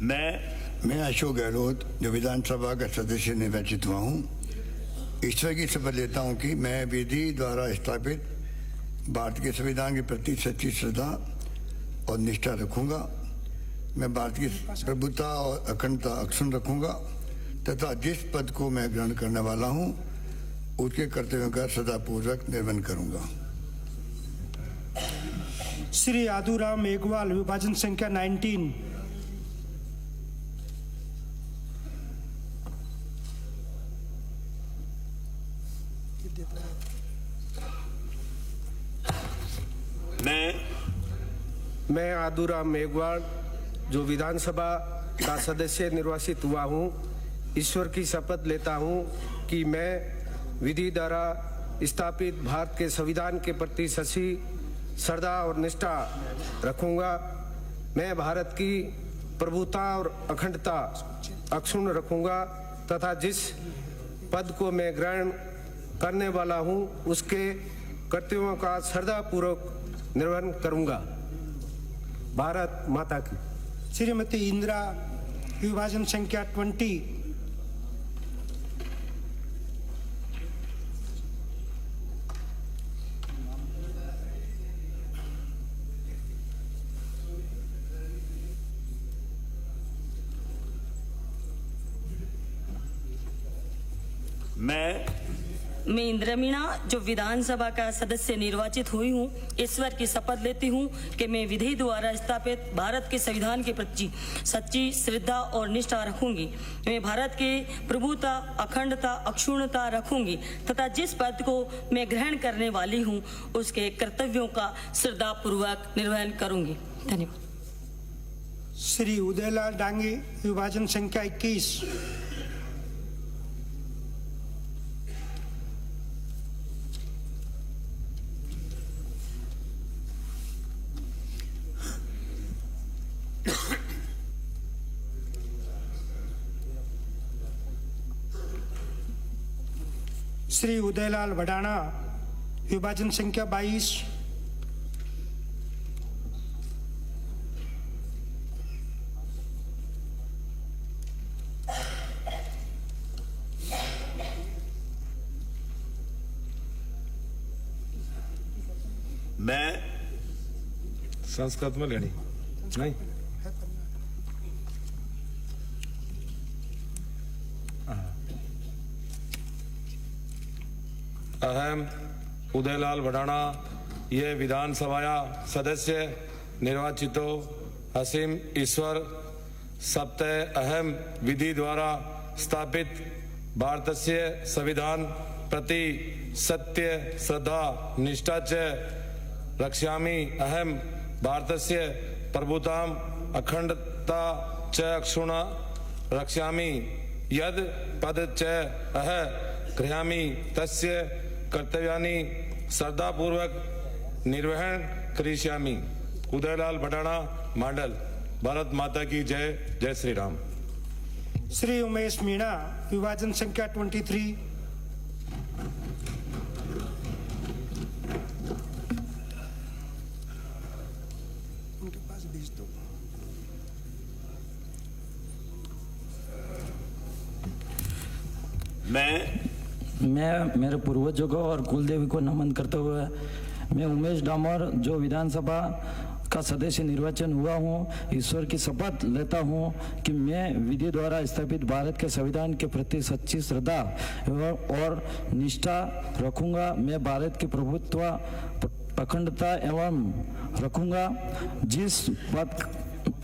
मैं अशोक गहलोत जो विधानसभा का सदस्य निर्वाचित हुआ हूँ, ईश्वर की शपथ लेता हूँ कि मैं विधि द्वारा स्थापित भारत के संविधान के प्रति सच्ची श्रद्धा और निष्ठा रखूँगा। मैं भारत की प्रभुता और अखंडता अक्षुण्ण रखूँगा तथा जिस पद को मैं ग्रहण करने वाला हूँ उसके कर्तव्यों का सदापूर्वक निर्वहन करूँगा। श्री आदूराम मेघवाल, विभाजन संख्या 19। मैं आदूराम मेघवाल जो विधानसभा का सदस्य निर्वाचित हुआ हूँ, ईश्वर की शपथ लेता हूँ कि मैं विधि द्वारा स्थापित भारत के संविधान के प्रति सच्ची श्रद्धा और निष्ठा रखूँगा। मैं भारत की प्रभुता और अखंडता अक्षुण्ण रखूँगा तथा जिस पद को मैं ग्रहण करने वाला हूँ उसके कर्तव्यों का श्रद्धापूर्वक निर्वहन करूँगा। भारत माता की। श्रीमती इंदिरा, विभाजन संख्या 20। मैं इंदिरा मीणा जो विधानसभा का सदस्य निर्वाचित हुई हूँ, ईश्वर की शपथ लेती हूँ कि मैं विधि द्वारा स्थापित भारत के संविधान के प्रति सच्ची श्रद्धा और निष्ठा रखूंगी। मैं भारत के प्रभुता, अखंडता, अक्षुण्णता रखूंगी तथा जिस पद को मैं ग्रहण करने वाली हूँ उसके कर्तव्यों का श्रद्धापूर्वक निर्वहन करूंगी। धन्यवाद। श्री उदयलाल डांगे, विभाजन संख्या 21। श्री उदयलाल वडाना, विभाजन संख्या 22। मैं संस्कृत में लेनी नहीं। अहम उदयलाल वडाना ये विधानसभा सदस्य निर्वाचितो असीम ईश्वर सप्तः अहम विधि द्वारा स्थापित भारतस्य संविधान प्रति सत्य श्रद्धा निष्ठा च रक्ष्यामि। अहम भारतस्य प्रभुताम अखंडता च अक्षुण्ण रक्ष्यामि। यद पद च अह गृह्णामि तस्य कर्तव्यानि श्रद्धापूर्वक निर्वहन करिष्यामि। उदयलाल वडाना, मांडल। भारत माता की जय। जय श्री राम। श्री उमेश मीणा, विभाजन संख्या 23। उनके पास भेज दो। मैं मेरे पूर्वजों को और कुलदेवी को नमन करते हुए मैं उमेश डामोर जो विधानसभा का सदस्य निर्वाचन हुआ हूँ, ईश्वर की शपथ लेता हूँ कि मैं विधि द्वारा स्थापित भारत के संविधान के प्रति सच्ची श्रद्धा और निष्ठा रखूँगा। मैं भारत की प्रभुत्व, अखंडता एवं रखूँगा। जिस पद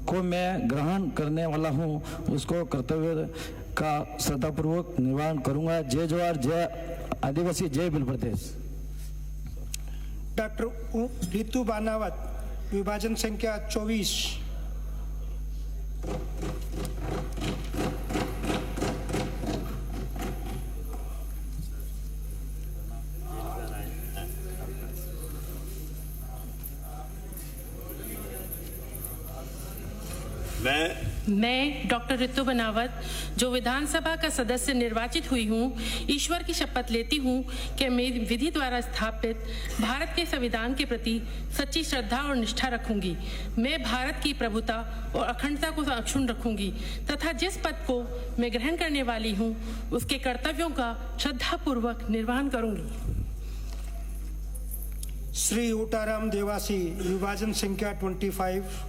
को मैं ग्रहण करने वाला हूँ उसको कर्तव्य का श्रद्धापूर्वक निर्वहन करूंगा। जय जवाहर, जय आदिवासी, जय बिल प्रदेश। डॉक्टर रितु बानावत, विभाजन संख्या 24। मैं डॉक्टर रितु बनावत जो विधानसभा का सदस्य निर्वाचित हुई हूँ, ईश्वर की शपथ लेती हूँ कि मैं विधि द्वारा स्थापित भारत के संविधान के प्रति सच्ची श्रद्धा और निष्ठा रखूंगी। मैं भारत की प्रभुता और अखंडता को अक्षुण्ण रखूंगी तथा जिस पद को मैं ग्रहण करने वाली हूँ उसके कर्तव्यों का श्रद्धापूर्वक निर्वहन करूंगी। श्री ओटाराम देवासी, विभाजन संख्या 25।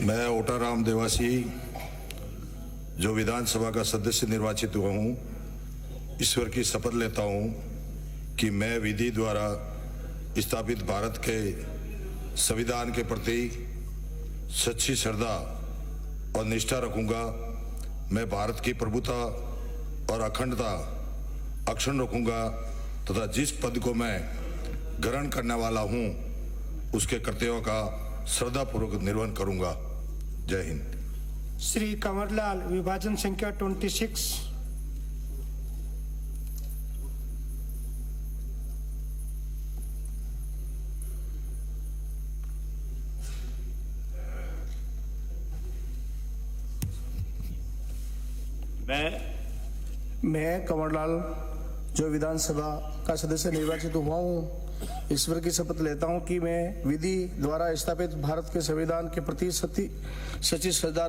मैं ओटाराम देवासी जो विधानसभा का सदस्य निर्वाचित हुआ हूँ, ईश्वर की शपथ लेता हूँ कि मैं विधि द्वारा स्थापित भारत के संविधान के प्रति सच्ची श्रद्धा और निष्ठा रखूंगा। मैं भारत की प्रभुता और अखंडता अक्षुण्ण रखूंगा तथा जिस पद को मैं ग्रहण करने वाला हूं उसके कर्तव्यों का श्रद्धापूर्वक निर्वहन करूंगा। जय हिंद। श्री कंवरलाल, विभाजन संख्या 26। मैं कंवरलाल जो विधानसभा का सदस्य निर्वाचित हुआ हूँ, ईश्वर की शपथ लेता हूँ कि मैं विधि द्वारा स्थापित भारत के संविधान के प्रति सच्ची श्रद्धा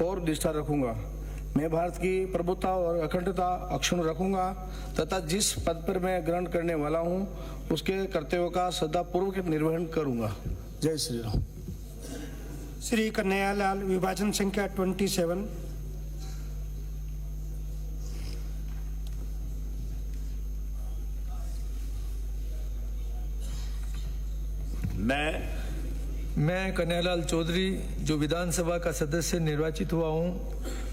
और निष्ठा रखूंगा। मैं भारत की प्रभुता और अखंडता अक्षुण्ण रखूंगा तथा जिस पद पर मैं ग्रहण करने वाला हूँ उसके कर्तव्यों का श्रद्धापूर्वक निर्वहन करूंगा। जय श्री राम। श्री कन्हैयालाल, विभाजन संख्या 27। मैं कन्हैयालाल चौधरी जो विधानसभा का सदस्य निर्वाचित हुआ हूँ,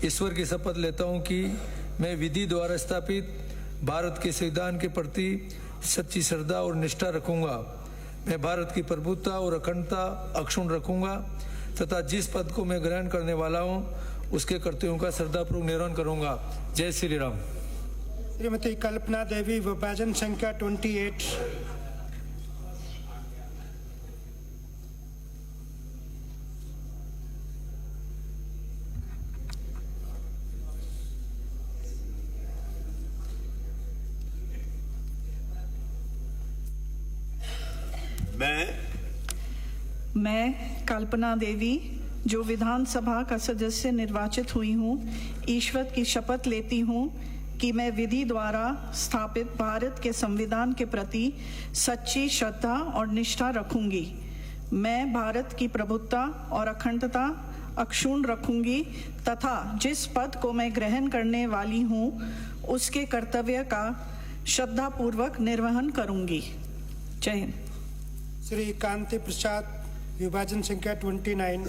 ईश्वर की शपथ लेता हूँ कि मैं विधि द्वारा स्थापित भारत के संविधान के प्रति सच्ची श्रद्धा और निष्ठा रखूंगा। मैं भारत की प्रभुता और अखंडता अक्षुण्ण रखूंगा तथा जिस पद को मैं ग्रहण करने वाला हूँ उसके कर्तव्यों का श्रद्धापूर्वक निर्वहन करूंगा। जय श्री राम। श्रीमती कल्पना देवी, विभाजन संख्या 28। मैं कल्पना देवी जो विधानसभा का सदस्य निर्वाचित हुई हूँ, ईश्वर की शपथ लेती हूँ कि मैं विधि द्वारा स्थापित भारत के संविधान के प्रति सच्ची श्रद्धा और निष्ठा रखूंगी। मैं भारत की प्रभुता और अखंडता अक्षुण्ण रखूंगी तथा जिस पद को मैं ग्रहण करने वाली हूँ उसके कर्तव्य का श्रद्धापूर्वक निर्वहन करूंगी। जय हिंद। श्री कांति प्रसाद, विभाजन संख्या 29।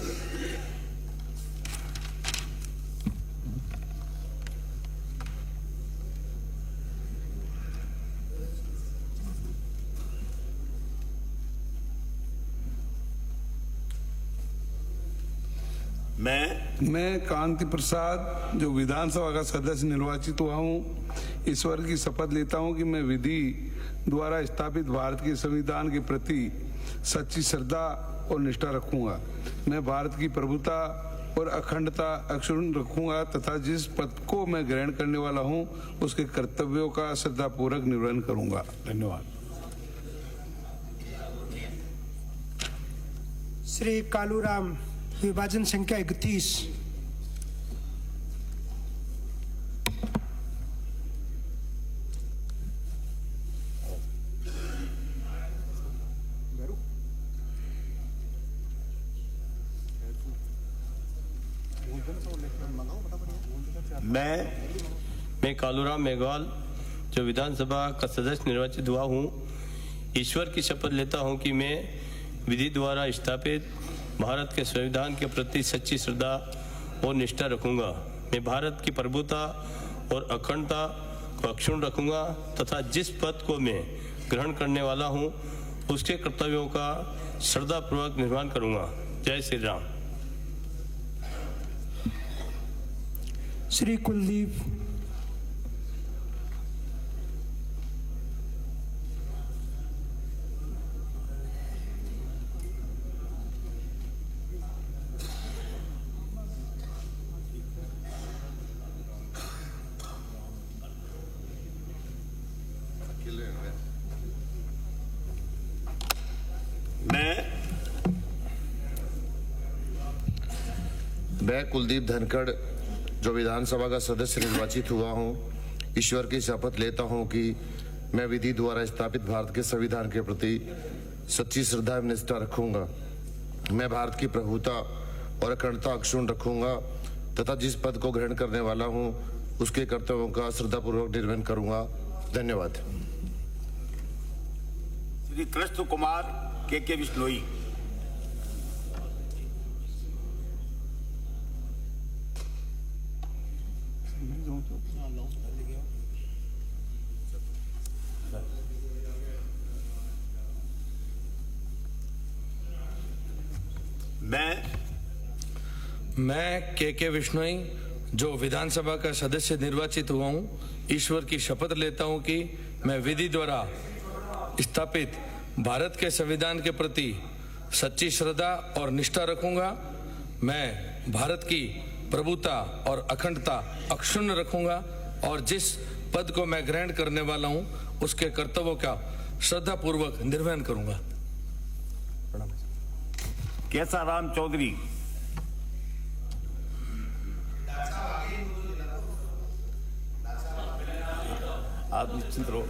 मैं कांति प्रसाद जो विधानसभा का सदस्य निर्वाचित हुआ हूँ, ईश्वर की शपथ लेता हूँ कि मैं विधि द्वारा स्थापित भारत के संविधान के प्रति सच्ची श्रद्धा और निष्ठा रखूंगा। मैं भारत की प्रभुता और अखंडता अक्षुण्ण रखूंगा तथा जिस पद को मैं ग्रहण करने वाला हूं उसके कर्तव्यों का श्रद्धापूर्वक निर्वहन करूंगा। धन्यवाद। श्री कालूराम, विभाजन संख्या 31। मैं कालूराम मेघवाल जो विधानसभा का सदस्य निर्वाचित हुआ हूँ, ईश्वर की शपथ लेता हूँ कि मैं विधि द्वारा स्थापित भारत के संविधान के प्रति सच्ची श्रद्धा और निष्ठा रखूंगा। मैं भारत की प्रभुता और अखंडता को अक्षुण्ण रखूंगा तथा जिस पद को मैं ग्रहण करने वाला हूँ उसके कर्तव्यों का श्रद्धापूर्वक निर्वहन करूंगा। जय श्री राम। श्री कुलदीप। मैं कुलदीप धनखड़ जो विधानसभा का सदस्य निर्वाचित हुआ हूं, ईश्वर की शपथ लेता हूं कि मैं विधि द्वारा स्थापित भारत के संविधान के प्रति सच्ची श्रद्धा एवं निष्ठा रखूंगा। मैं भारत की प्रभुता और अखंडता अक्षुण्ण रखूंगा तथा जिस पद को ग्रहण करने वाला हूं उसके कर्तव्यों का श्रद्धापूर्वक निर्वहन करूंगा। धन्यवाद। श्री कृष्ण कुमार के बिश्नोई। मैं के बिश्नोई जो विधानसभा का सदस्य निर्वाचित हुआ हूं, ईश्वर की शपथ लेता हूं कि मैं विधि द्वारा स्थापित भारत के संविधान के प्रति सच्ची श्रद्धा और निष्ठा रखूंगा। मैं भारत की प्रभुता और अखंडता अक्षुण्ण रखूंगा और जिस पद को मैं ग्रहण करने वाला हूं उसके कर्तव्यों का श्रद्धापूर्वक निर्वहन करूंगा। केसाराम चौधरी। आप निश्चिंत रहो।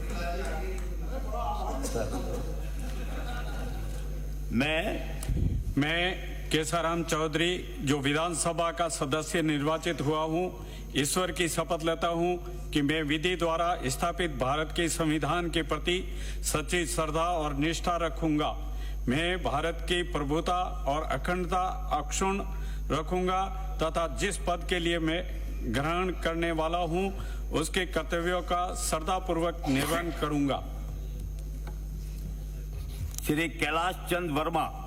मैं केसाराम चौधरी जो विधानसभा का सदस्य निर्वाचित हुआ हूं, ईश्वर की शपथ लेता हूं कि मैं विधि द्वारा स्थापित भारत के संविधान के प्रति सच्ची श्रद्धा और निष्ठा रखूंगा। मैं भारत की प्रभुता और अखंडता अक्षुण्ण रखूंगा तथा जिस पद के लिए मैं ग्रहण करने वाला हूं उसके कर्तव्यों का श्रद्धापूर्वक निर्वहन करूंगा। श्री कैलाश चंद वर्मा।